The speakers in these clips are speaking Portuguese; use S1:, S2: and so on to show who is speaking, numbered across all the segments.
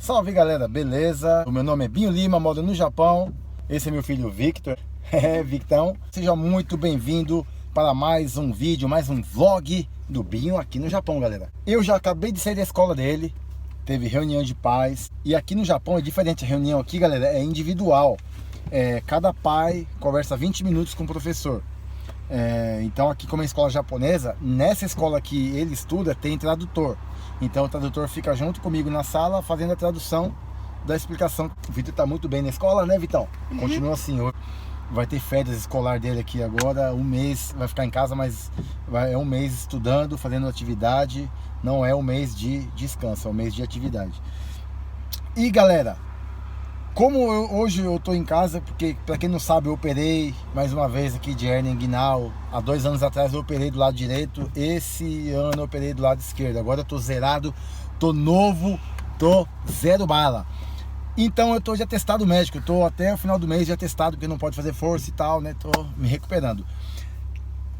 S1: Salve galera, beleza? O meu nome é Binho Lima, moro no Japão. Esse é meu filho Victor. Victão, seja muito bem-vindo para mais um vídeo, mais um vlog do Binho aqui no Japão, galera. Eu já acabei de sair da escola dele, teve reunião de pais. E aqui no Japão é diferente, a reunião aqui, galera, é individual. Cada pai conversa 20 minutos com o professor. Então aqui, como é escola japonesa, nessa escola que ele estuda tem tradutor. Então o tradutor fica junto comigo na sala fazendo a tradução da explicação. O Vitor tá muito bem na escola, né, Vitão? Continua assim. Vai ter férias escolar dele aqui agora, um mês, vai ficar em casa, mas é um mês estudando, fazendo atividade. Não é um mês de descanso, é um mês de atividade. E galera, hoje eu tô em casa, porque para quem não sabe, eu operei mais uma vez aqui de hernia inguinal. Há 2 anos atrás eu operei do lado direito, esse ano eu operei do lado esquerdo. Agora eu tô zerado, tô novo, tô zero bala. Então eu tô de atestado médico, eu tô até o final do mês de atestado, porque não pode fazer força e tal, né? Tô me recuperando.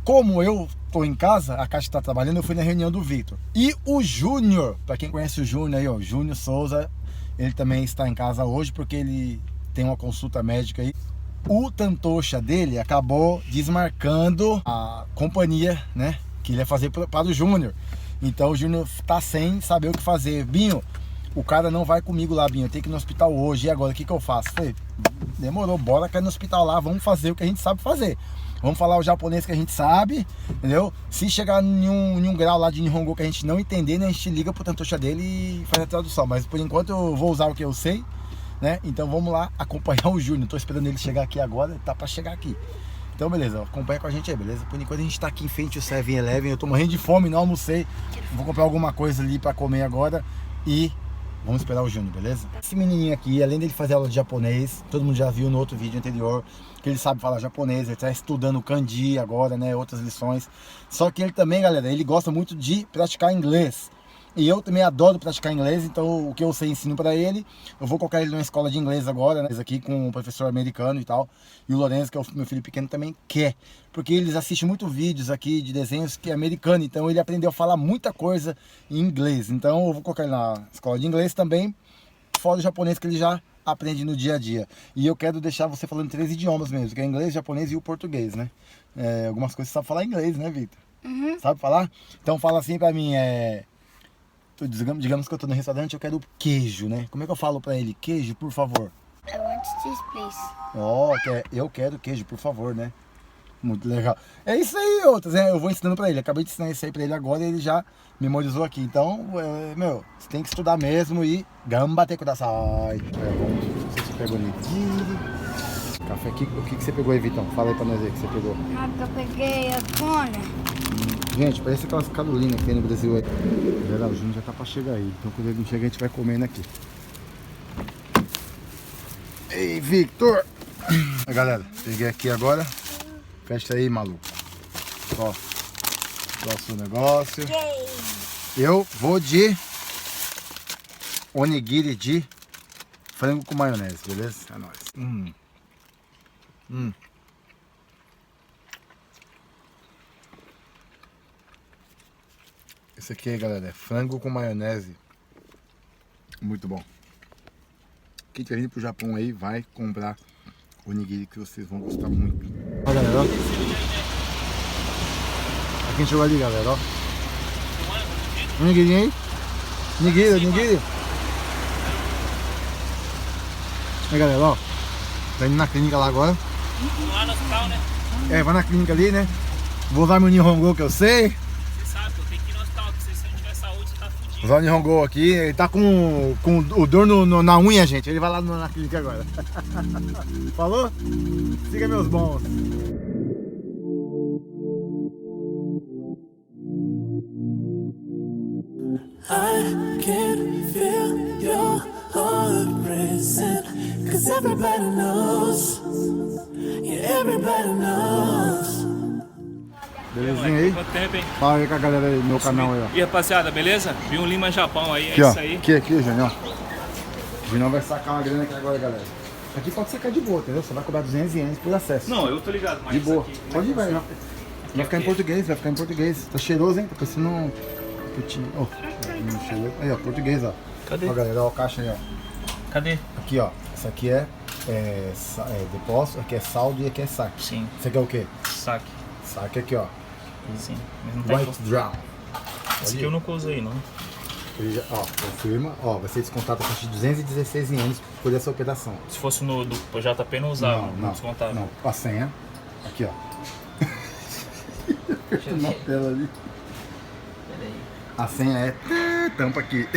S1: Como eu tô em casa, a Caixa tá trabalhando, eu fui na reunião do Victor. E o Júnior, para quem conhece o Júnior aí, ó, Júnior Souza, ele também está em casa hoje porque ele tem uma consulta médica aí. O Tantocha dele acabou desmarcando a companhia, né, que ele ia fazer para o Júnior. Então o Júnior tá sem saber o que fazer. Binho, o cara não vai comigo lá, Binho, eu tenho que ir no hospital hoje. E agora, o que eu faço? Falei, demorou, bora cair no hospital lá, vamos fazer o que a gente sabe fazer. Vamos falar o japonês que a gente sabe, entendeu? Se chegar em um grau lá de Nihongo que a gente não entender, né, a gente liga pro Tantocha dele e faz a tradução. Mas por enquanto eu vou usar o que eu sei, né? Então vamos lá acompanhar o Júnior. Tô esperando ele chegar aqui agora, ele tá pra chegar aqui. Então beleza, acompanha com a gente aí, beleza? Por enquanto a gente tá aqui em frente ao 7-Eleven. Eu tô morrendo de fome, não almocei. Vou comprar alguma coisa ali pra comer agora e vamos esperar o Júnior, beleza? Esse menininho aqui, além dele fazer aula de japonês, todo mundo já viu no outro vídeo anterior que ele sabe falar japonês, ele tá estudando kanji agora, né, outras lições. Só que ele também, galera, ele gosta muito de praticar inglês. E eu também adoro praticar inglês, então o que eu sei ensino para ele. Eu vou colocar ele numa escola de inglês agora, né, aqui com um professor americano e tal. E o Lourenço, que é o meu filho pequeno, também quer. Porque eles assistem muito vídeos aqui de desenhos que é americano, então ele aprendeu a falar muita coisa em inglês. Então eu vou colocar ele na escola de inglês também, fora o japonês que ele já aprende no dia a dia. E eu quero deixar você falando 3 idiomas mesmo, que é inglês, japonês e o português, né? Algumas coisas você sabe falar inglês, né, Victor? Sabe falar? Então fala assim pra mim, digamos que eu tô no restaurante, eu quero queijo, né? Como é que eu falo pra ele? Queijo, por favor.
S2: I want cheese, please.
S1: Ó, eu quero queijo, por favor, né? Muito legal. É isso aí, outras, né? Eu vou ensinando pra ele. Acabei de ensinar isso aí pra ele agora e ele já memorizou aqui. Então, meu, você tem que estudar mesmo e gambate kudasai. Não sei se você pegou ali. Café aqui. O que você pegou aí, Vitão? Fala aí pra nós aí o que você pegou.
S2: Eu peguei a cone.
S1: Gente, parece aquelas Carolinas que tem no Brasil aí. O Júnior já tá pra chegar aí. Então quando ele chegar a gente vai comendo aqui. Ei, Victor! Galera, peguei aqui agora. Fecha aí, maluco. Ó, o negócio.
S2: Yay.
S1: Eu vou de onigiri de frango com maionese, beleza? É nóis. Esse aqui aí, galera, é frango com maionese. Muito bom. Quem tiver indo pro Japão aí, vai comprar onigiri que vocês vão gostar muito. Ó, galera, ó. Aqui chegou ali, galera, ó. Onigiri aí? Onigiri. Aí, galera, ó. Tá indo na clínica lá agora.
S3: Lá no hospital, né?
S1: Vai na clínica ali, né? Vou usar meu Nihongo que eu sei.
S3: Você sabe, eu tenho que ir no hospital, porque se você não tiver saúde, você tá fudido.
S1: Usar o Nihongo aqui, ele tá com o dor na unha, gente. Ele vai lá na clínica agora. Falou? Siga meus bons.
S4: I can feel your heart racing, 'cause everybody knows, yeah, everybody knows.
S1: Belezinha aí?
S3: Quanto tempo, hein?
S1: Fala aí com a galera aí do meu canal aí, ó.
S3: E rapaziada, beleza? Binho Lima Japão aí, é
S1: Aqui, ó.
S3: isso aí.
S1: Aqui, Júnior. O Júnior vai sacar uma grana aqui agora, galera. Aqui pode sacar de boa, entendeu? Você vai cobrar 200 ienes por acesso.
S3: Não, eu tô ligado, mas
S1: de boa.
S3: aqui,
S1: Pode ir, vai. Vai ficar em português, vai ficar em português. Tá cheiroso, hein? Tá parecendo um putinho. Oh, aí, ó, português, ó.
S3: Cadê?
S1: Ó, galera, ó, a caixa aí, ó.
S3: Cadê?
S1: Aqui, ó. Isso aqui é depósito, aqui é saldo e aqui é saque.
S3: Sim,
S1: Isso aqui é o quê?
S3: saque.
S1: Saque aqui, ó.
S3: Sim, mas não tá
S1: White Draw.
S3: Esse aqui eu nunca usei, não.
S1: Ó, confirma. Ó, vai ser descontado a taxa de 216 ienes por essa operação.
S3: Se fosse no do JP não usava, não descontava.
S1: Não, a senha. Aqui, ó.
S3: Deixa eu
S1: Na
S3: ver.
S1: tela ali.
S3: Peraí.
S1: A senha é tampa aqui.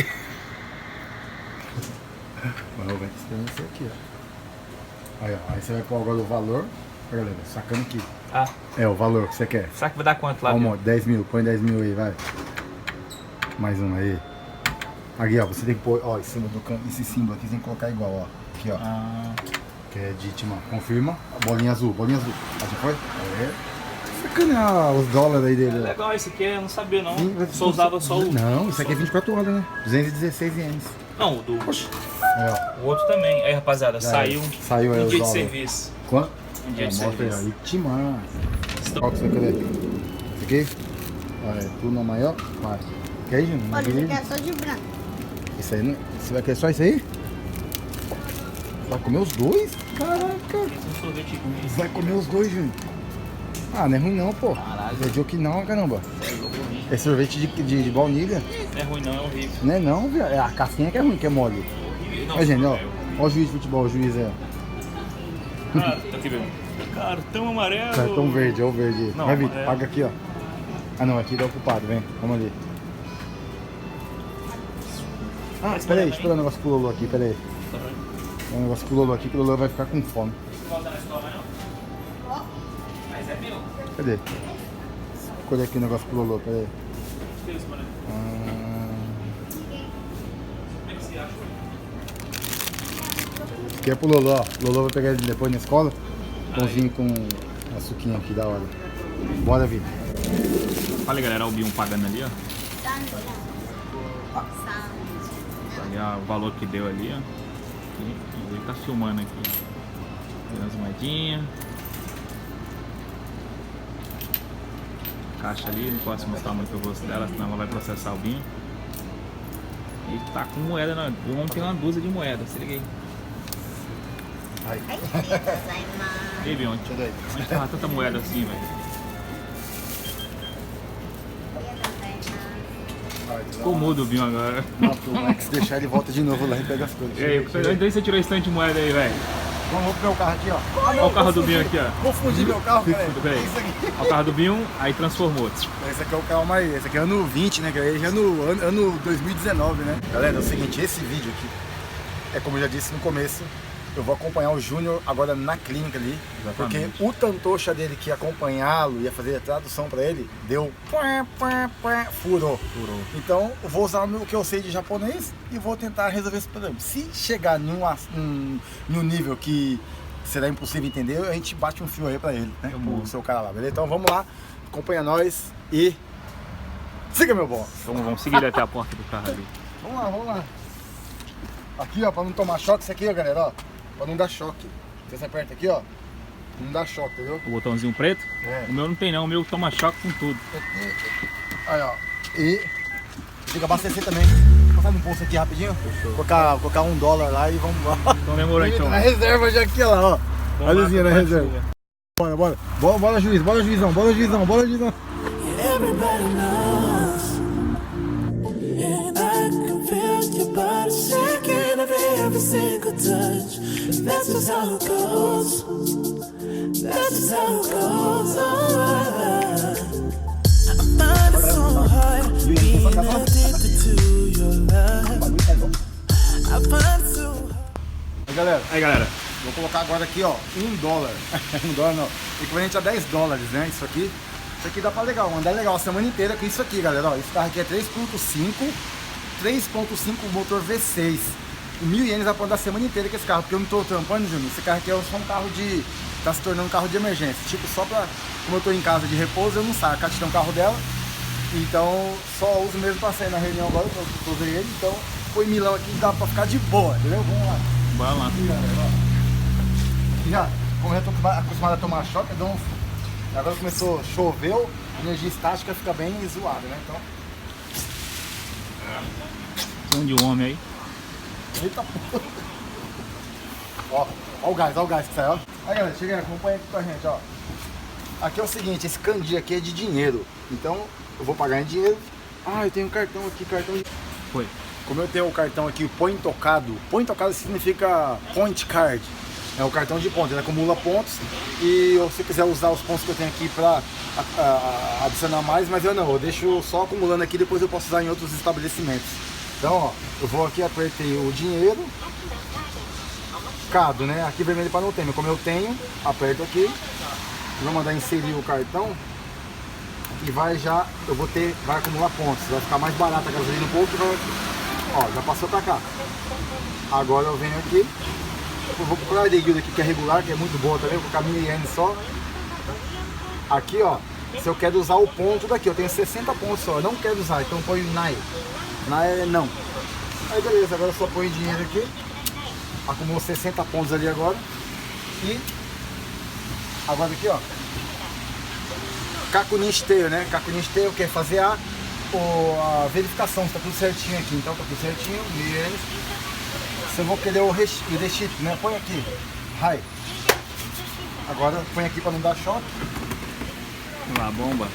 S1: Vamos ver isso aqui, ó. Aí, ó. Aí você vai pôr agora o valor. Olha, galera, sacando aqui.
S3: Ah,
S1: É o valor que você quer.
S3: será que vai dar quanto lá?
S1: Vamos, 10 mil. Põe 10 mil aí, vai. Mais um aí. Aqui, ó. Você tem que pôr, ó, em cima do canto. Esse símbolo aqui você tem que colocar igual, ó. Aqui, ó.
S3: Ah,
S1: Que é dítima. Confirma. A bolinha azul, bolinha azul. Ah, já foi? É. Sacanear os dólares aí dele. ó.
S3: legal, esse aqui eu não sabia não.
S1: Sim,
S3: Só usava só o...
S1: Não, isso aqui é 24 horas, né? 216 ienes.
S3: Não, o do...
S1: É, ó.
S3: O outro também. Aí, rapaziada, saiu
S1: Saiu aí
S3: um
S1: os
S3: dia de
S1: dólares.
S3: serviço.
S1: Quanto?
S3: Um dia de
S1: Mostra aí, ó.
S3: serviço.
S1: Itimar.
S3: Estou-
S1: Qual que você quer ver? Esse aqui? Olha, tu na maior? Vai. Quer, Júnior?
S2: Olha, esse aqui é só de branco.
S1: Isso aí, não... Você vai querer só isso aí? Vai comer os dois? Caraca!
S3: Um sorvete com isso.
S1: Vai comer os dois, Júnior. Ah, não é ruim não, pô.
S3: Caralho.
S1: É de não, caramba.
S3: É louco, horrível.
S1: É sorvete de baunilha.
S3: Não é ruim não, é horrível.
S1: Não é não, viado. É a casquinha que é ruim, que é mole.
S3: Horrível. Não,
S1: Olha, gente, ó.
S3: é-
S1: Ó o juiz de futebol, o juiz é.
S3: Ah, tá aqui mesmo. Cartão amarelo.
S1: Cartão verde, ó o verde.
S3: Não,
S1: Vai, Vitor,
S3: amarelo.
S1: paga aqui, ó. Ah não, aqui dá o culpado, vem. Vamos ali. Ah,
S3: Mas
S1: peraí,
S3: manda
S1: deixa eu pegar o negócio pro Lolo aqui, peraí. Tem um negócio pro Lolo aqui, que o Lolo vai ficar com fome.
S3: Não vai usar na escola mais não? Mas é meu.
S1: Cadê? Escolher aqui o negócio pro Lolo, peraí.
S3: Deus, mano. Como é que você acha?
S1: Aqui é pro Lolo, ó. O Lolo vai pegar ele depois na escola. Pãozinho com açuquinha aqui, da hora. Bora, Vitor.
S3: Olha aí, galera, o Bion pagando ali, ó. Olha o valor que deu ali, ó. E ele tá filmando aqui. Deu umas moedinhas. Caixa ali, não posso mostrar muito o rosto dela, senão ela vai processar o Binho. E tá com moeda, né? O homem tem uma dúzia de moeda, se liga aí.
S1: Aí.
S3: E aí, Binho, onde
S1: Deixa eu ver.
S3: onde tava tanta moeda assim, velho? Ficou mudo o Binho agora.
S1: Não, o Max deixar ele volta de novo lá e pega as coisas.
S3: E aí, onde você tirou esse tanto de moeda aí, velho?
S1: Vamos pro meu carro aqui, ó.
S3: Olha o carro do Binho aqui, ó.
S1: Confundi meu carro, cara.
S3: Peraí.
S1: Isso aqui.
S3: Olha o carro do Binho, aí transformou.
S1: Esse aqui é o carro mais. Esse aqui é ano 20, né, galera? Esse é ano 2019, né? Galera, é o seguinte, esse vídeo aqui é como eu já disse no começo. Eu vou acompanhar o Júnior agora na clínica ali.
S3: Exatamente.
S1: Porque o tantocha dele que ia acompanhá-lo, ia fazer a tradução pra ele, deu. Furou. Então eu vou usar o que eu sei de japonês e vou tentar resolver esse problema. Se chegar num nível que será impossível entender, a gente bate um fio aí pra ele, né? O seu cara lá, beleza? Então vamos lá, acompanha nós e siga meu bom.
S3: Vamos seguir até a porta do carro ali.
S1: Vamos lá. Aqui, ó, pra não tomar choque, isso aqui, ó, galera, ó. Pra não dar choque. Você aperta aqui, ó. Não dá choque, entendeu?
S3: O botãozinho preto?
S1: É.
S3: O meu não tem não, o meu toma choque com tudo.
S1: Aí, ó. E tem que abastecer também. Passar no posto aqui rapidinho. Colocar $1 lá e vamos lá.
S3: Então demorou então.
S1: Na reserva já aqui, ó lá, ó.
S3: Vamos
S1: A
S3: lá,
S1: luzinha na
S3: tomar
S1: reserva.
S3: chuva.
S1: Bora, juiz, bora, juizão.
S4: Everybody knows. And I can feel your body shaking every single touch. That's just how it goes. That's just how it goes. I find it so hard being addicted to your love. I find it so hard.
S1: Aí, galera, vou colocar agora aqui, ó, $1. $1 não, equivalente a $10, né, isso aqui. Isso aqui dá pra andar legal a semana inteira com isso aqui, galera, ó. Esse carro aqui é 3.5 motor V6. E 1.000 ienes dá pra andar a semana inteira com esse carro, porque eu não tô trampando, Júnior. Esse carro aqui é só um carro de... tá se tornando um carro de emergência. Tipo, só pra... como eu tô em casa de repouso, eu não saio. A Cátia tem um carro dela, então só uso mesmo pra sair na reunião agora, que eu usei ele. Então, foi Milão aqui, dá pra ficar de boa, entendeu? Vamos lá.
S3: Bora lá.
S1: Aqui, galera, ó. Aqui já, como eu já tô acostumado a tomar choque, então, agora começou, choveu, a energia estática fica bem zoada, né? Então,
S3: Tem um de um homem aí.
S1: eita porra. Ó o gás que sai, ó. Aí, galera, chega aí, acompanha aqui com a gente, ó. Aqui é o seguinte, esse candy aqui é de dinheiro. Então, eu vou pagar em dinheiro. Ah, eu tenho um cartão aqui, cartão de...
S3: Foi.
S1: Como eu tenho o cartão aqui, Point Tocado significa Point Card. É o cartão de pontos, ele acumula pontos. E se você quiser usar os pontos que eu tenho aqui pra adicionar mais, mas eu deixo só acumulando aqui, depois eu posso usar em outros estabelecimentos. Então, ó, eu vou aqui, apertei o dinheiro. Cado, né? Aqui vermelho para não ter, mas como eu tenho, aperto aqui. Vou mandar inserir o cartão. E vai acumular pontos. Vai ficar mais barata a gasolina um pouco. Ó, já passou pra cá. Agora eu venho aqui. Eu vou procurar a Deguilda aqui que é regular, que é muito boa também, com caminho IN só. Aqui, ó, se eu quero usar o ponto daqui, eu tenho 60 pontos só, eu não quero usar, então põe NAI. NAI é não. Aí beleza, agora eu só ponho dinheiro aqui. Acumulou 60 pontos ali agora. E agora aqui, ó. Kakunisteio, né? Kakunisteio quer fazer a verificação, se tá tudo certinho aqui. Então tá tudo certinho. Se eu vou querer o rechito, né? Põe aqui. Hai. Agora põe aqui para não dar choque.
S3: Lá, bomba.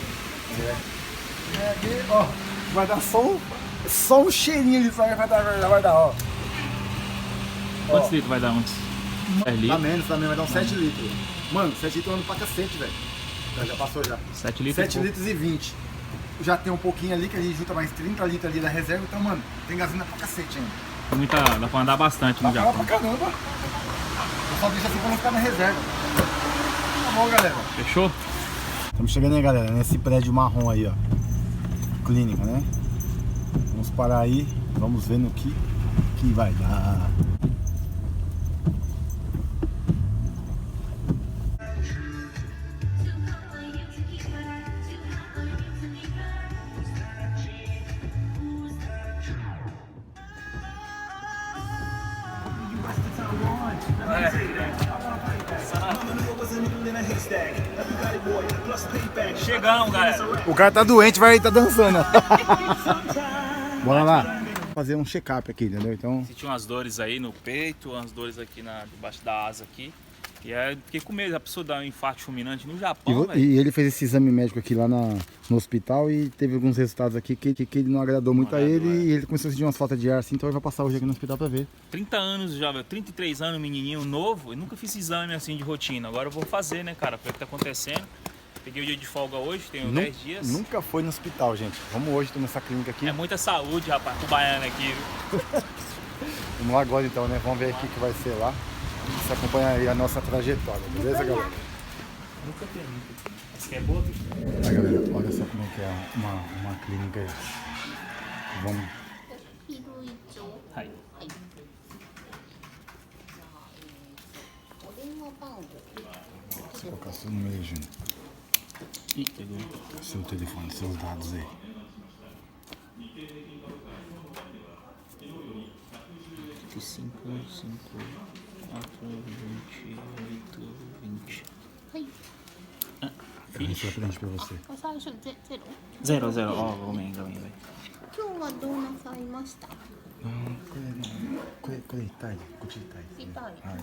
S1: Aqui, ó. Vai dar só um cheirinho ali, vai dar, ó.
S3: Quantos litros vai dar antes? 10 litros?
S1: Dá menos também, vai dar uns 7 litros. Mano, 7 litros ando pra cacete, velho. Já passou já.
S3: 7 litros.
S1: 7 litros e 20. Já tem um pouquinho ali que a gente junta mais 30 litros ali da reserva, então, mano, tem gasolina pra cacete ainda.
S3: Dá pra andar bastante no
S1: Dá
S3: Japão.
S1: pra caramba. Eu só deixo assim pra não ficar na reserva. Tá bom, galera.
S3: Fechou?
S1: Estamos chegando aí, galera, nesse prédio marrom aí, ó. Clínica, né? Vamos parar aí, vamos ver no que vai dar.
S3: Chegamos, galera.
S1: O cara tá doente, vai tá dançando. Bora lá. Fazer um check-up aqui, entendeu? Então,
S3: Senti umas dores aí no peito, umas dores aqui debaixo da asa aqui. E aí fiquei com medo, a pessoa dar um infarto fulminante no Japão, velho.
S1: e ele fez esse exame médico aqui lá no hospital e teve alguns resultados aqui que ele não agradou muito a ele e ele começou a sentir umas faltas de ar assim, então ele vai passar hoje aqui no hospital pra ver.
S3: 30 anos já, velho. 33 anos, menininho novo. Eu nunca fiz exame assim de rotina. Agora eu vou fazer, né, cara? Foi o que tá acontecendo. Peguei o dia de folga hoje, tenho 10 dias.
S1: Nunca foi no hospital, gente. Vamos hoje nessa clínica aqui.
S3: É muita saúde, rapaz, com o baiano aqui, viu?
S1: Vamos lá agora então, né? Vamos ver aqui o que vai ser lá. Você acompanha aí a nossa trajetória, beleza, galera?
S3: Nunca tem. Essa aqui é boa, bicho?
S1: Aí, galera, olha só como é que é uma clínica aí. Vamos.
S3: Aí.
S1: Você colocar seu número aí, Júnior.
S3: Ih, pegou.
S1: Seu telefone, seus dados aí.
S3: Aqui 5, 4, 28, 20. Ah,
S1: Isso é presente pra você.
S2: 最初ゼロ
S3: 0, 0. Ó,ごめん、velho.
S2: 今日はどうなさいました？
S1: これ痛い、こっち痛いですね。
S2: 痛い。
S1: はいはい。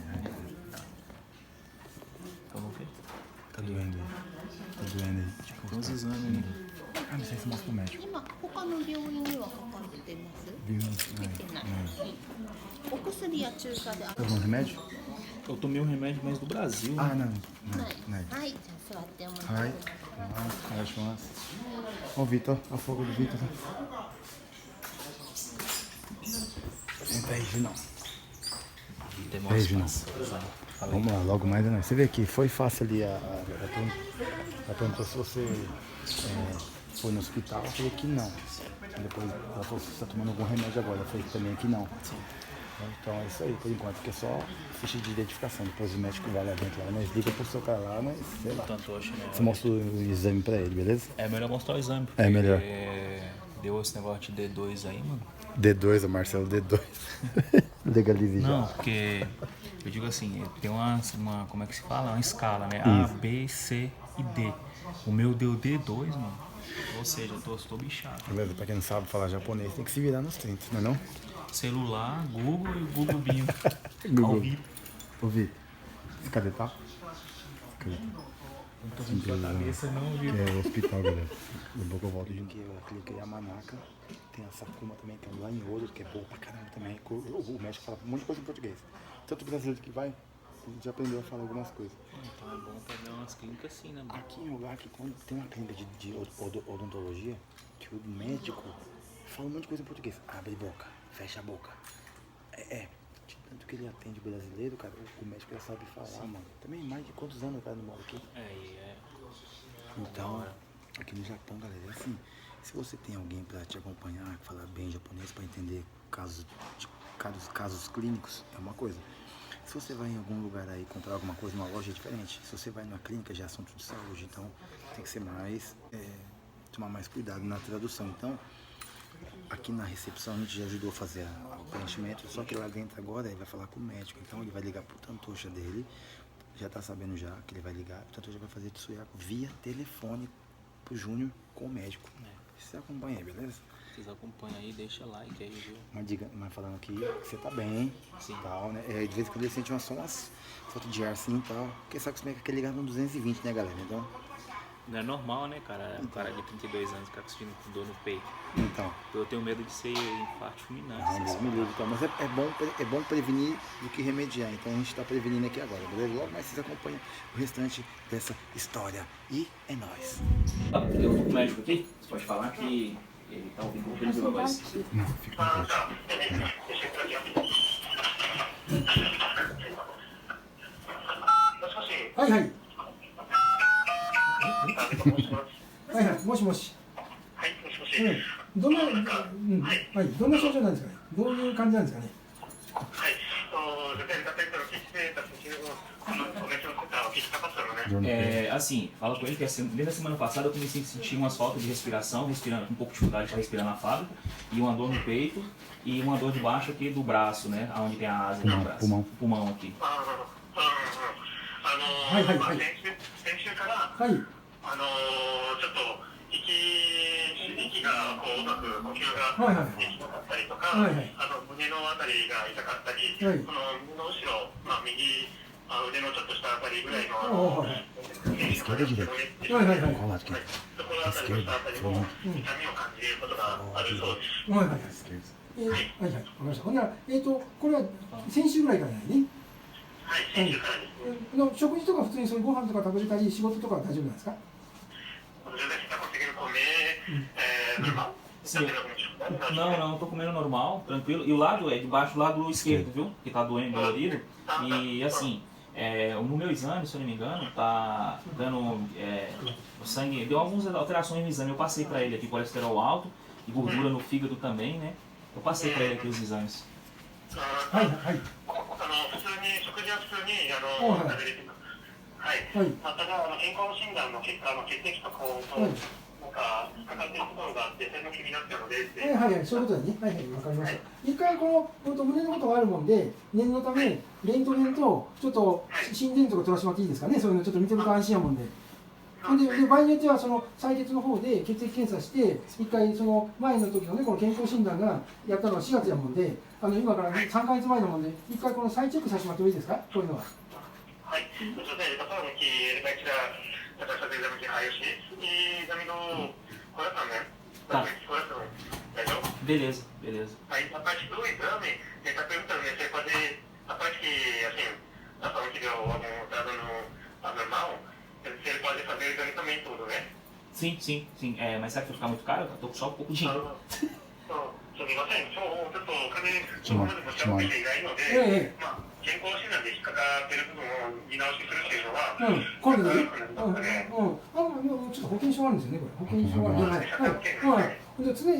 S3: Vamos ver.
S1: Tá doendo aí.
S3: Tem uns exames, né?
S1: Ah, não sei se mostra o médico.
S2: 今他の病院にはかかってます？
S1: Viu?
S2: 出てない。お薬や注射で。
S1: Algum remédio?
S3: Eu tomei um remédio, mas do Brasil.
S1: Ah,
S3: Né?
S1: não.
S2: はい、じゃあ座ってもらってください。
S1: はい。お願いします。Ó o Vitor, a folga do Vitor. Senta aí, Junão.
S3: Demora
S1: Beijo, não.
S3: espaço.
S1: Vamos lá, logo mais, né? Você vê que foi fácil ali a perguntou se você foi no hospital, eu falei que não. Depois ela falou se você está tomando algum remédio agora, eu falei também que não.
S3: Sim.
S1: Então é isso aí, por enquanto, que é só ficha de identificação. Depois o médico vai lá dentro, lá, nós liga pro seu cara lá, mas sei lá.
S3: Fantoche, né?
S1: Você mostra o exame pra ele, beleza?
S3: É melhor mostrar o exame.
S1: É melhor.
S3: Deu esse negócio de D2 aí, mano.
S1: D2, o Marcelo D2. Legalize já.
S3: Não, porque eu digo assim, tem uma como é que se fala? Uma escala, né? A, B, C e D. O meu deu D2, mano. Ou seja, eu tô bichado.
S1: Beleza, pra quem não sabe falar japonês, tem que se virar nos 30, não é não?
S3: Celular, Google e Google Binho.
S1: Google.
S3: Ao vivo.
S1: Ô, Vitor, cadê, tá? Cadê?
S3: Não tô com sua cabeça não, viu?
S1: É o hospital, galera. Daqui a pouco eu volto. Aqui a clínica Yamanaka. Tem a Sakuma também, tem lá em Ouro, que é boa pra caramba também. O médico fala um monte de coisa em português. Tanto brasileiro que vai, já aprendeu a falar algumas coisas.
S3: Então é bom pegar umas clínicas assim, né, mano?
S1: Aqui em lugar que quando tem uma clínica de odontologia, que o médico fala um monte de coisa em português. Abre boca, fecha a boca. De tanto que ele atende o brasileiro, cara, o médico já sabe falar, mano. Também mais de quantos anos o cara não mora aqui? Então, aqui no Japão, galera, é assim, se você tem alguém pra te acompanhar, que fala bem japonês, pra entender casos clínicos, é uma coisa. Se você vai em algum lugar aí comprar alguma coisa numa loja, é diferente. Se você vai numa clínica, já é assunto de saúde, então tem que ser mais, tomar mais cuidado na tradução. Então, aqui na recepção a gente já ajudou a fazer o preenchimento, só que lá dentro agora ele vai falar com o médico, então ele vai ligar pro Tantocha dele, já tá sabendo já que ele vai ligar, o Tantocha vai fazer Tsuyaku via telefone pro Júnior com o médico. Você acompanha aí, beleza?
S3: Vocês acompanham aí, deixa like aí, viu?
S1: Mas falando aqui que você tá bem,
S3: Sim.
S1: Tal, né? De vez em quando ele sente umas falta de ar assim e tal, porque sabe como é que aquele ligado no 220, né, galera? Então...
S3: Não é normal, né, cara? Um cara de 32 anos ficar com dor no peito.
S1: Então.
S3: Eu tenho medo de ser infarto fulminante.
S1: Não, Deus me livre, então. Mas é bom prevenir do que remediar. Então a gente tá prevenindo aqui agora, beleza? Logo mais vocês acompanham o restante dessa história. E é nóis.
S3: Eu vou com o médico aqui, você pode falar que ele tá ouvindo ele pela voz.
S1: Não, fica à vontade.
S5: もしもし。どんな症状なんですかね。どういう感じなんですかね。
S3: Assim, fala com ele que desde a semana passada eu comecei a sentir umas faltas de respiração, respirando com um pouco de dificuldade para respirar na fábrica, e uma dor no peito e uma dor de baixo aqui do braço, né, onde tem a asa no braço, pulmão aqui.
S5: はいはいはい。
S6: 先週から、
S5: はい。
S6: ちょっと息がこううまく呼吸ができなかったりとか、
S5: はいはい。
S6: 胸のあたりが痛かったり、
S5: はい。
S6: この胸の後ろ、右腕のちょっと下あたりぐらいの
S1: はいはいはい。
S6: そこのあたりの下あたりも痛みを感じることがあるそうです。
S5: はいはいはい。はいはい。わかりました。ほんならこれは先週ぐらいからね。
S6: はい、先週からです。
S5: 食事とか普通にそういうご飯とか食べれたり仕事とかは大丈夫なんですか？
S3: Não, tô comendo normal, tranquilo. E o lado é debaixo do lado esquerdo, viu? Que tá doendo, dolorido. E assim, no meu exame, se eu não me engano, tá dando o sangue, deu algumas alterações no exame. Eu passei pra ele aqui colesterol alto e gordura no fígado também, né? Eu passei pra ele aqui os exames.
S5: はいはい。
S6: 普通に食事は普通に食べれてます。はい。ただ健康診断の血液とこうなんかかかってるところがあってそれも気になったので。
S5: はいはいはい、そういうことだね。はいはい、わかりました。一回この胸のことがあるもんで念のためレントゲンとちょっと心電図とか取らせてもらっていいですかね。そういうのちょっと見てると安心やもんで。で場合によってはその採血の方で血液検査して一回その前の時のねこの健康診断がやったのは4月やもんで今から3ヶ月前のもんで一回この再チェックさせてもらってもいいですかこういうのは。
S6: はい。Entonces pasamos que vai tirar para fazer exame de raio-x e exame do coração, né?
S3: Tá.
S6: Coração. Entendeu?
S3: Beleza, beleza.
S6: Aí a parte do exame, ele tá perguntando né, se pode a parte que assim tá falando que deu algum tá dando anormal. Se ele pode fazer o exame também tudo, né?
S3: Sim. Mas será que vai ficar muito caro? Eu tô com só um pouco de dinheiro.
S6: すみません、ちょっとお金そこまで持ち運べていないので、健康診断で引っかかってる部分を見直しするっていうのは、
S5: 今度ね、ちょっと保険証あるんですよね、これ。保険証ある。はい。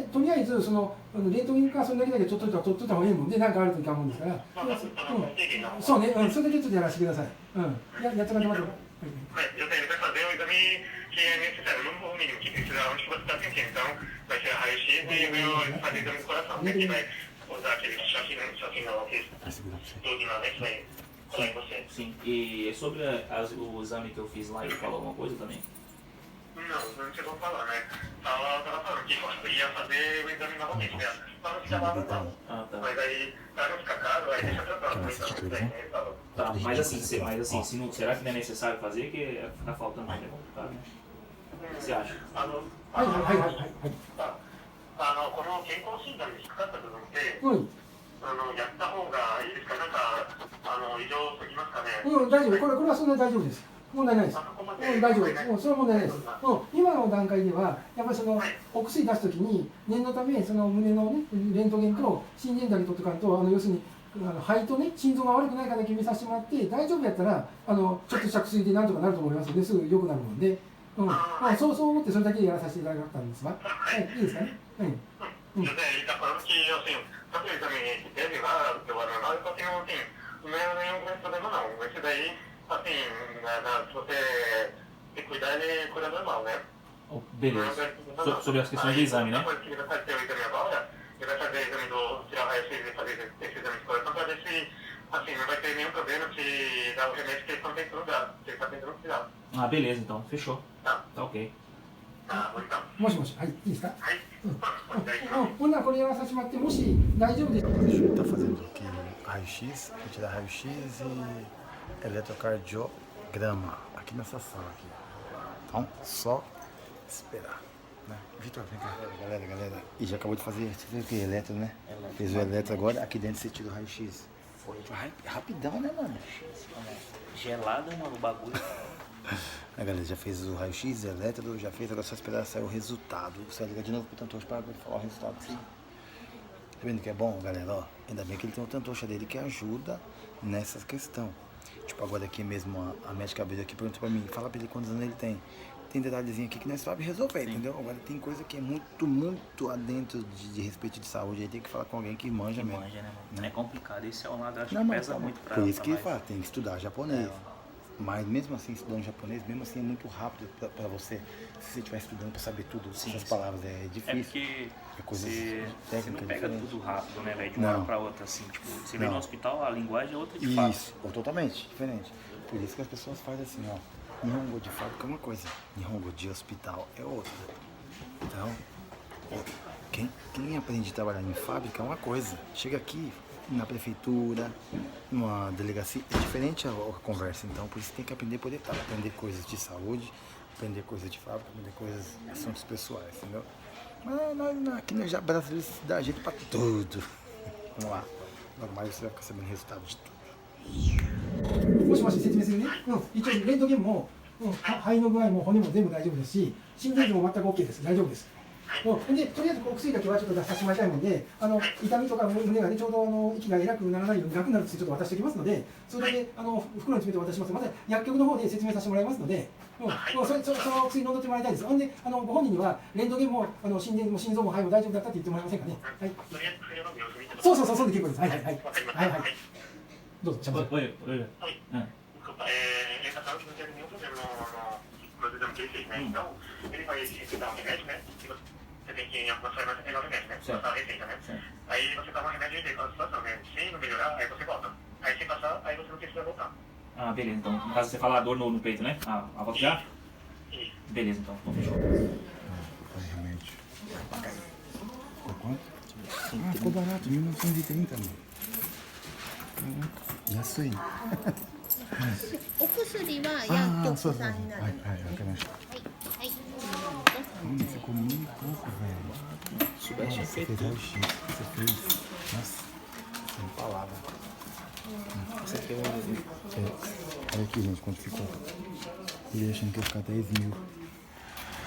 S5: とりあえずレントゲンかそれだけ取っといた方がいいもんで、なんかあるといかんもんですから。そうね、それだけちょっとやらせてください。やってもらって。
S6: Mas eu tenho que fazer o exame que é necessário, no mínimo, que precisa onde você está sentindo. Então, vai ser a raio-x e fazer o exame do coração, né? Que vai usar aquele choque não, que tudo na mente vai falar em você.
S3: Sim, e sobre o exame que eu fiz lá, ele falou alguma coisa também?
S6: Não chegou a falar, né? Tava falando que ia fazer o exame novamente, né? Para não ficar lá, mas aí, para não ficar caro, aí deixa tratado. Então,
S3: Tá, mas assim, se não, será que não é necessário fazer? Que ficar faltando muito é complicado, né? O que você acha?
S5: はいはいはいはいはい。
S6: この健康診断に引っかかった部分って、
S5: うん
S6: やった方がいいですか、なんか異常すぎますかね。
S5: うん、大丈夫、これはそんなに大丈夫です。問題ないです。うん、大丈夫です。それは問題ないです。今の段階では、やっぱりお薬出すときに、念のため、胸のね、レントゲンと心電図だけ取っておかんと、要するに、肺とね、心臓が悪くないかだけ見させてもらって、大丈夫やったら、ちょっとした薬でなんとかなると思いますので、すぐ良くなるので、そう思ってそれだけでやらさせていただいたんですが、はい、いいですかね。
S6: 例え
S3: Oh, beleza. Sobre as questões do exame, né? Ah, beleza, então. Fechou. Tá ok.
S5: もしもし、はい、いいですか。ほんならこれやらさせてもらって、もし大丈夫です。
S1: Júnior tá fazendo aqui raio-x, retirar raio-x e eletrocardiograma aqui nessa sala aqui. Então, só esperar, né? Vitor, vem cá. Galera. E já acabou de fazer o que? Eletro, né? Fez o eletro agora, aqui dentro você tira o raio-x. Foi rapidão, né, mano?
S3: Gelado, mano, o bagulho.
S1: A galera já fez o raio-x, eletro, já fez, agora só esperar sair o resultado. Você liga de novo pro tantoche para falar o resultado assim. Tá vendo que é bom, galera? Ó, ainda bem que ele tem o tantocha dele que ajuda nessa questão. Tipo, agora aqui mesmo a médica abriu aqui, perguntou pra mim, fala pra ele quantos anos ele tem. Tem detalhezinho aqui que nós sabemos resolver, entendeu? Agora tem coisa que é muito adentro de respeito de saúde, aí tem que falar com alguém que manja mesmo.
S3: Manja, né, mano? É complicado, esse é um lado, acho
S1: Não,
S3: que
S1: mas
S3: pesa muito pra...
S1: por isso que
S3: nós.
S1: fala, tem que estudar japonês. Mas mesmo assim, estudando japonês, mesmo assim é muito rápido pra você. Se você estiver estudando pra saber tudo, essas palavras, é difícil.
S3: É porque
S1: coisas
S3: você não pega
S1: diferentes.
S3: tudo rápido, né, velho? De uma hora pra outra, assim. Tipo, você vem no hospital, a linguagem é outra de fato.
S1: Isso, totalmente diferente. Por isso que as pessoas fazem assim, ó. Nihongo de fábrica é uma coisa, Nihongo de hospital é outra. Então, quem aprende a trabalhar em fábrica é uma coisa. Chega aqui na prefeitura, numa delegacia, é diferente a conversa. Então, por isso tem que aprender por detalhe. Aprender coisas de saúde, aprender coisas de fábrica, aprender coisas, assuntos pessoais, entendeu? Mas nós aqui nós já brasileiros dá jeito pra tudo. Vamos lá. Logo mais você vai ficar sabendo o resultado de tudo.
S5: もしもし説明するね。一応レントゲンも、肺の具合も骨も全部大丈夫ですし、心電図も全く OK です。大丈夫です。で、とりあえずお薬だけはちょっと出させてもらいたいので、痛みとか胸がね、ちょうど息が偉くならないように楽になるってちょっと渡しておきますので、それだけ袋に詰めて渡します。また薬局の方で説明させてもらいますので、その薬飲んでってもらいたいです。ほんで、ご本人にはレントゲンも心電図も心臓も肺も大丈夫だったって言ってもらえませんかね。はい。そうで結構です。はい。どうぞ。
S3: Oi.
S6: Então, ele vai te dar um remédio, né? Você tem que ir em algumas farmácias pegar o remédio, né? Passar a receita, né? Aí você toma o remédio e vê qual a situação, né? Se não melhorar, aí você volta. Aí se passar, aí você não precisa voltar.
S3: Ah, beleza. Então, no caso você fala a dor no peito, né? Ah, a volta já?
S6: Isso.
S3: Beleza, então. Então fechou.
S1: Remédio. Ficou quanto? Ah, ficou barato, 1930, mano. Caraca,安い。
S2: お薬は薬局さんになる。
S1: はい、わかりました。Ficou mil e pouco, velho.
S3: Soubesse
S1: Você fez raio-x, você fez. Nossa, sem palavra.
S3: Você tem
S1: Olha aqui, gente, quanto ficou. Ele achando que ia ficar 10 mil.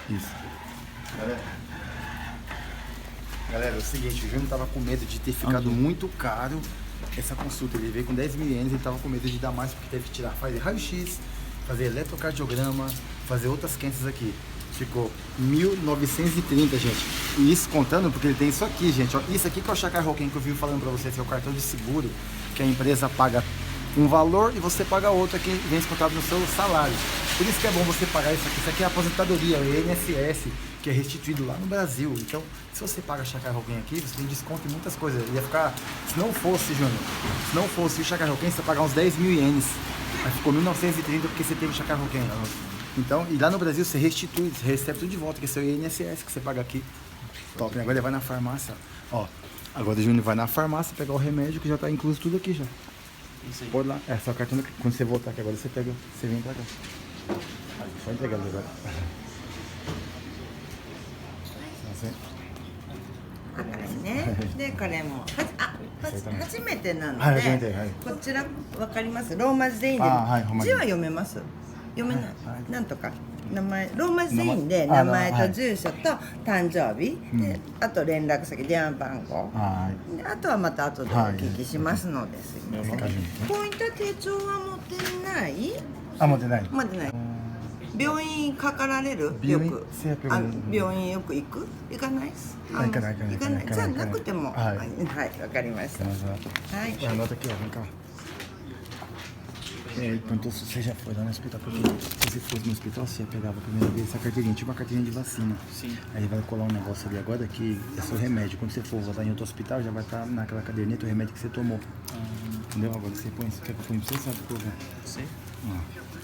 S1: Isso. Galera, é o seguinte, o Júnior tava com medo de ter ficado muito caro essa consulta. Ele veio com 10 mil ienes, ele tava com medo de dar mais porque teve que tirar, fazer raio-x, fazer eletrocardiograma, fazer outras quentes aqui. Ficou 1.930, gente. E isso contando porque ele tem isso aqui, gente. Ó, isso aqui que é o Chakra Roken que eu vivo falando pra vocês, que é o cartão de seguro, que a empresa paga um valor e você paga outro que vem descontado no seu salário. Por isso que é bom você pagar isso aqui. Isso aqui é a aposentadoria, o INSS, que é restituído lá no Brasil. Então, se você paga Chakra Roken aqui, você tem desconto em muitas coisas. Ia ficar, se não fosse, Júnior, se não fosse o Chakra Roken, você ia pagar uns 10 mil ienes. Aí ficou 1.930 porque você teve Chakra Roken. Então, e lá no Brasil você restitui, você recebe tudo de volta, que é seu INSS que você paga aqui. Top, agora ele vai na farmácia, ó. Agora o Júnior vai na farmácia pegar o remédio que já tá incluso tudo aqui já.
S3: Isso aí.
S1: Pode lá. É só cartão. Quando você voltar aqui agora, você pega. Você vem pra cá. Só entregar ali agora. Assim.
S7: ね、で彼も初めてなので、
S1: はい初めてはい
S7: こちらわかりますローマ字でいいんで、
S1: はいほんまに
S7: 字は読めます読めない、なんとか名前ローマ字でいいんで
S1: 名前
S7: 名前と住所と誕生日、であと連絡先電話番号、
S1: はい。
S7: であとはまた後でお聞きしますので、すいません。ポイント手帳は持ってない？
S1: あ、持ってない。
S7: 持ってない。病院かかられる？
S1: 病院
S7: よく
S1: 製薬
S7: 病院よく行く？行かない？
S1: 行かない
S7: 行かない。じゃあなくても
S1: はい
S7: はいわかりました。はい。
S1: Anota aqui, ó, vem cá. Ele perguntou se você já foi lá no hospital, porque se você fosse no hospital, você ia pegar a primeira vez essa carteirinha, tipo uma carteirinha de vacina.
S3: Sim.
S1: Aí ele vai colar um negócio ali agora que é seu remédio. Quando você for voltar em outro hospital, já vai estar naquela caderneta o remédio que você tomou. Entendeu? Agora você põe, quer que eu ponha pra você, sabe o que eu vou?
S3: Sim.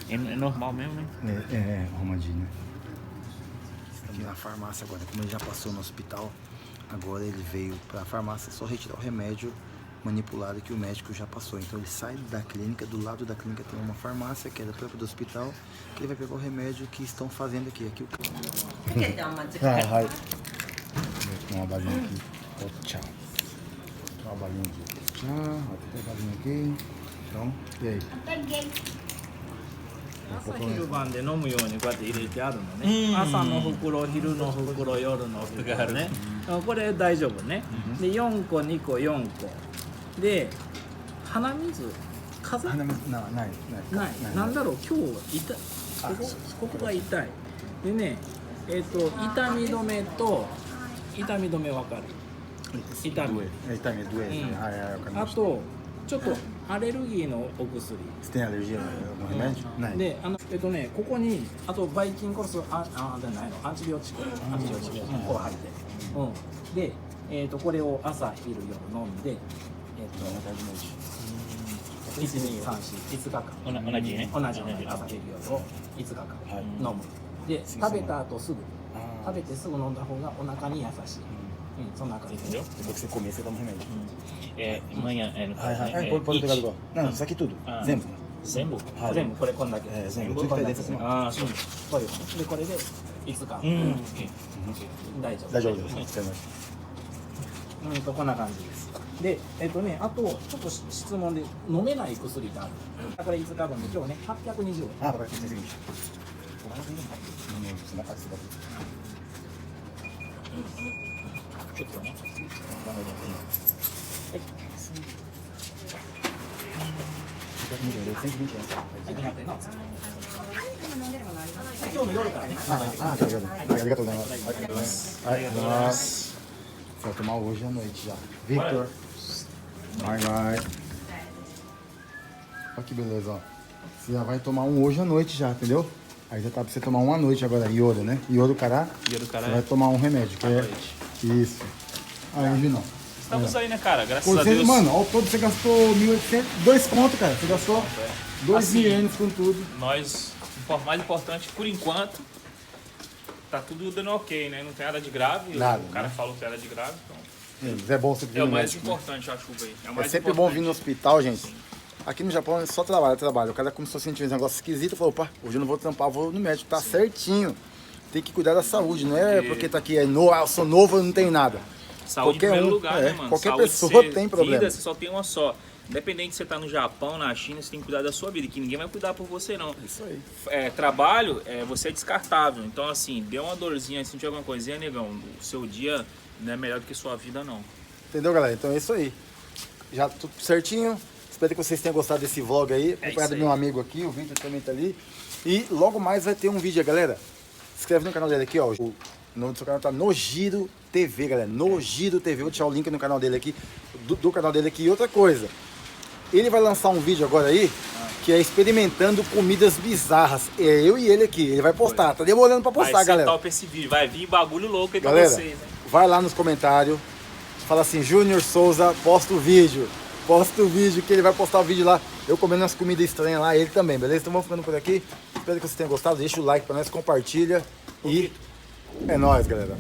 S3: É normal mesmo, né?
S1: Arrumadinho, né? Aqui na farmácia agora, como ele já passou no hospital, agora ele veio pra farmácia só retirar o remédio manipulado que o médico já passou. Então ele sai da clínica, do lado da clínica tem uma farmácia que é da própria do hospital, que ele vai pegar o remédio que estão fazendo aqui. Aqui o uma balinha aqui. Tchau. Uma balinha aqui. Tchau. Tem uma balinha aqui. Então, e aí?
S8: 朝昼晩で飲むようにこうやって入れてあるのね、朝の袋、昼の袋、夜の袋ね、これ大丈夫ね、で4個、2個、4個で鼻水風邪ないなんだろう今日痛いここが痛いでね痛み止めと痛み止めわかる痛みあとちょっとアレルギーのお薬
S1: Você tem alergia ao remédio? Não.
S8: でここにあとバイキンコロスじゃないのアンチビオチクこう入ってでこれを朝昼夜飲んで1、2、3、4、5日間
S3: 同じね。
S8: 同じ朝昼夜を5日間飲むで食べた後すぐ食べてすぐ飲んだ方がお腹に優しいそんな感じ
S3: Entendeu?
S1: Depois que você comer, você toma um remédio.
S3: Manhã, no caso,
S1: Pode pegar igual. Não, isso aqui tudo. Zembo.
S3: 全部
S8: 全部これこんだけ
S1: 全部。Tudo que dentro assim.
S3: ああ、そう。
S8: これでこれで5日大丈夫
S1: 大丈夫です。
S8: こんな感じですであとちょっと質問で飲めない薬ってあるこれ5日分で今日ね820円
S1: Ah, vai fazer o seguinte. Na parte daqui.
S3: ちょっとね。
S8: 今日の夜からね
S1: Aりがとうございます。ありがとうございます。はい、ありがとうございます。Vai tomar hoje à noite já. Victor. Vai. Olha que beleza, ó. Você já vai tomar um hoje à noite já, entendeu? Aí já tá pra você tomar um à noite agora, iodo, né? Iodo cará. Você vai tomar um remédio, que é... Isso. Aí, não.
S3: Estamos aí, né, cara? Graças a Deus.
S1: Mano, ao todo você gastou 1.800, 2 conto, cara. Você gastou 2 mil ienes com tudo.
S3: Nós, o mais importante, por enquanto, tá tudo dando ok, né? Não tem nada de grave.
S1: Nada,
S3: o cara
S1: né?
S3: falou que era de grave, então...
S1: É bom você vir
S3: É o
S1: no
S3: mais
S1: médico, né?
S3: importante, eu acho, aí. É, o
S1: É
S3: mais
S1: sempre
S3: importante.
S1: bom vir no hospital, gente. Aqui no Japão é só trabalho. O cara começou a sentir um negócio esquisito e falou, opa, hoje eu não vou trampar, eu vou no médico. Tá certinho. Tem que cuidar da saúde, não é porque tá aqui, eu sou novo, eu não tenho nada.
S3: Saúde
S1: Qualquer
S3: em primeiro
S1: um,
S3: lugar, né, mano?
S1: qualquer
S3: Saúde,
S1: pessoa tem problema.
S3: Vida, você só tem uma só. Independente se você tá no Japão, na China, você tem que cuidar da sua vida, que ninguém vai cuidar por você, não.
S1: Isso aí.
S3: Trabalho, você é descartável. Então, assim, deu uma dorzinha, sentiu alguma coisinha, negão, o seu dia não é melhor do que sua vida, não.
S1: Entendeu, galera? Então é isso aí. Já tudo certinho. Espero que vocês tenham gostado desse vlog aí. Acompanhado do meu amigo aqui, o Victor também tá ali. E logo mais vai ter um vídeo, galera. Se inscreve no canal dele aqui, ó. O nome do seu canal tá Nojiro TV, galera. Nojiro TV. Vou deixar o link no canal dele aqui, do canal dele aqui. E outra coisa, ele vai lançar um vídeo agora aí, que é experimentando comidas bizarras. É eu e ele aqui. Ele vai postar. Tá demorando pra postar,
S3: vai ser
S1: galera.
S3: Top esse vídeo. Vai vir bagulho louco aí
S1: Galera,
S3: pra vocês, né?
S1: vai lá nos comentários. Fala assim, Júnior Souza, posta o vídeo. Posta o vídeo, que ele vai postar o vídeo lá. Eu comendo umas comidas estranhas lá, ele também, beleza? Então vamos ficando por aqui. Espero que vocês tenham gostado. Deixa o like pra nós, compartilha. E é nóis, galera.